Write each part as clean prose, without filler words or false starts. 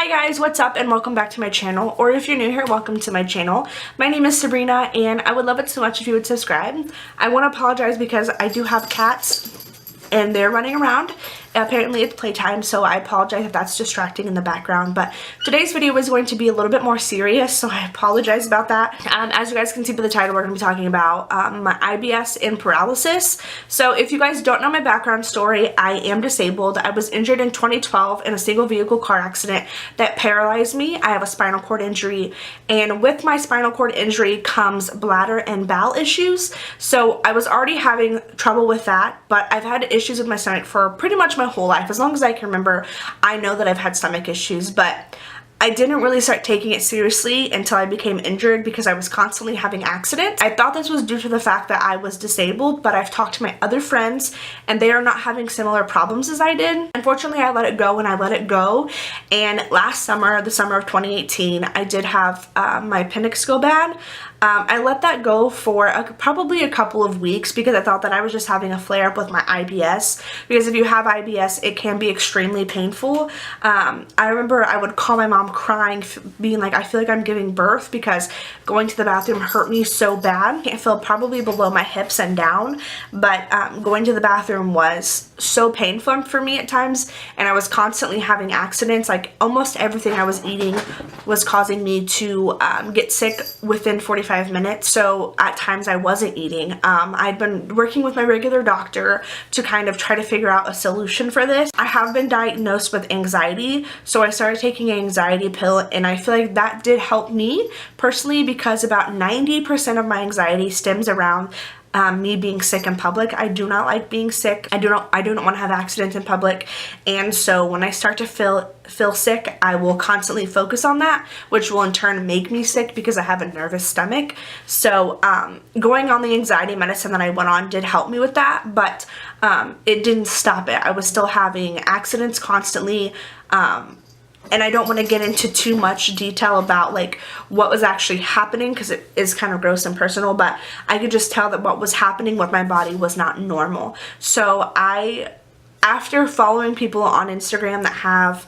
Hi guys, what's up and welcome back to my channel, or if you're new here, welcome to my channel. My name is Sabrina and I would love it so much if you would subscribe. I want to apologize because I do have cats and they're running around. Apparently it's playtime, so I apologize if that's distracting in the background, but today's video is going to be a little bit more serious, so I apologize about that. As you guys can see by the title, we're going to be talking about my IBS and paralysis. So if you guys don't know my background story, I am disabled. I was injured in 2012 in a single vehicle car accident that paralyzed me. I have a spinal cord injury, and with my spinal cord injury comes bladder and bowel issues. So I was already having trouble with that, but I've had issues with my stomach for pretty much my whole life. As long as I can remember, I know that I've had stomach issues, but I didn't really start taking it seriously until I became injured because I was constantly having accidents. I thought this was due to the fact that I was disabled, but I've talked to my other friends and they are not having similar problems as I did. Unfortunately, I let it go and I let it go. And last summer, the summer of 2018, I did have my appendix go bad. I let that go for probably a couple of weeks because I thought that I was just having a flare-up with my IBS, because if you have IBS, it can be extremely painful. I remember I would call my mom crying, being like, I feel like I'm giving birth because going to the bathroom hurt me so bad. I can't feel probably below my hips and down, but going to the bathroom was so painful for me at times, and I was constantly having accidents. Like almost everything I was eating was causing me to get sick within 45 minutes, so at times I wasn't eating. I'd been working with my regular doctor to kind of try to figure out a solution for this. I have been diagnosed with anxiety, so I started taking an anxiety pill, and I feel like that did help me personally because about 90% of my anxiety stems around me being sick in public. I do not like being sick. I do not want to have accidents in public, and so when I start to feel sick, I will constantly focus on that, which will in turn make me sick because I have a nervous stomach. So going on the anxiety medicine that I went on did help me with that, but it didn't stop it. I was still having accidents constantly. And I don't want to get into too much detail about like what was actually happening because it is kind of gross and personal, but I could just tell that what was happening with my body was not normal. So after following people on Instagram that have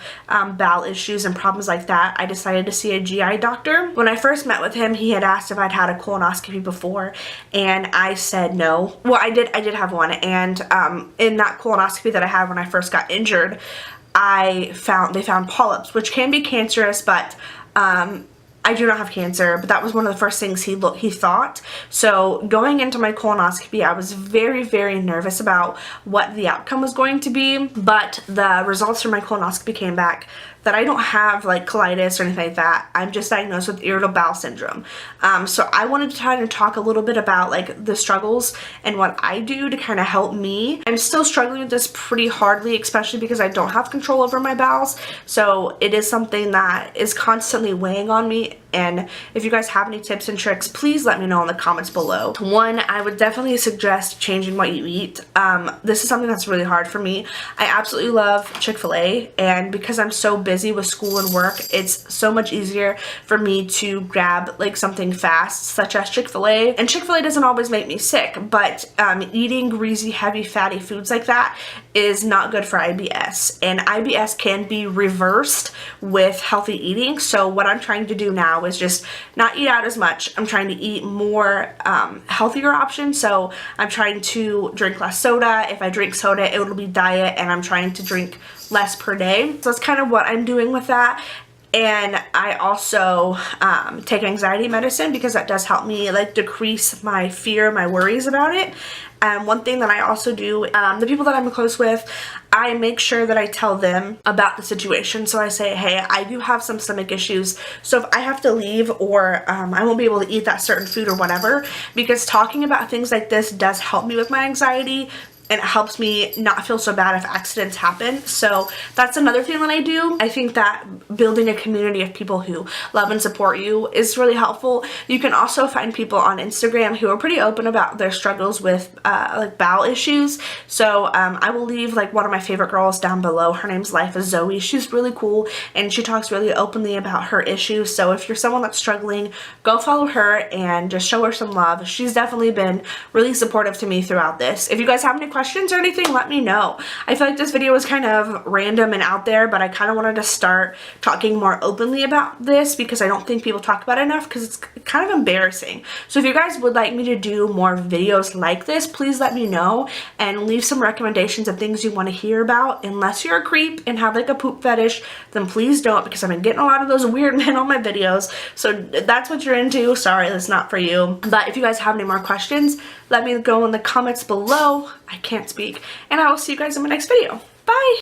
bowel issues and problems like that, I decided to see a GI doctor. When I first met with him, he had asked if I'd had a colonoscopy before, and I said no. Well, I did have one, and in that colonoscopy that I had when I first got injured, they found polyps, which can be cancerous, but I do not have cancer, but that was one of the first things he thought. So going into my colonoscopy, I was very, very nervous about what the outcome was going to be, but the results from my colonoscopy came back that I don't have like colitis or anything like that. I'm just diagnosed with irritable bowel syndrome. So I wanted to kind of talk a little bit about like the struggles and what I do to kind of help me. I'm still struggling with this pretty hardly, especially because I don't have control over my bowels. So it is something that is constantly weighing on me. And if you guys have any tips and tricks, please let me know in the comments below. One, I would definitely suggest changing what you eat. This is something that's really hard for me. I absolutely love Chick-fil-A, and because I'm so busy with school and work, it's so much easier for me to grab like something fast such as Chick-fil-A. And Chick-fil-A doesn't always make me sick, but eating greasy, heavy, fatty foods like that is not good for IBS, and IBS can be reversed with healthy eating. So what I'm trying to do now is just not eat out as much. I'm trying to eat more healthier options. So I'm trying to drink less soda. If I drink soda, it will be diet, and I'm trying to drink less per day. So that's kind of what I'm doing with that. And I also take anxiety medicine because that does help me like decrease my fear, my worries about it. One thing that I also do, the people that I'm close with, I make sure that I tell them about the situation. So I say, hey, I do have some stomach issues, so if I have to leave or I won't be able to eat that certain food or whatever, because talking about things like this does help me with my anxiety, and it helps me not feel so bad if accidents happen. So that's another thing that I do. I think that building a community of people who love and support you is really helpful. You can also find people on Instagram who are pretty open about their struggles with like bowel issues. So I will leave like one of my favorite girls down below. Her name's Life is Zoe. She's really cool and she talks really openly about her issues. So if you're someone that's struggling, go follow her and just show her some love. She's definitely been really supportive to me throughout this. If you guys have any questions questions or anything, let me know. I feel like this video was kind of random and out there, but I kind of wanted to start talking more openly about this because I don't think people talk about it enough because it's kind of embarrassing. So if you guys would like me to do more videos like this, please let me know and leave some recommendations of things you want to hear about. Unless you're a creep and have like a poop fetish, then please don't, because I've been getting a lot of those weird men on my videos. So that's what you're into. Sorry, that's not for you. But if you guys have any more questions, let me go in the comments below. I can't speak. And I will see you guys in my next video. Bye!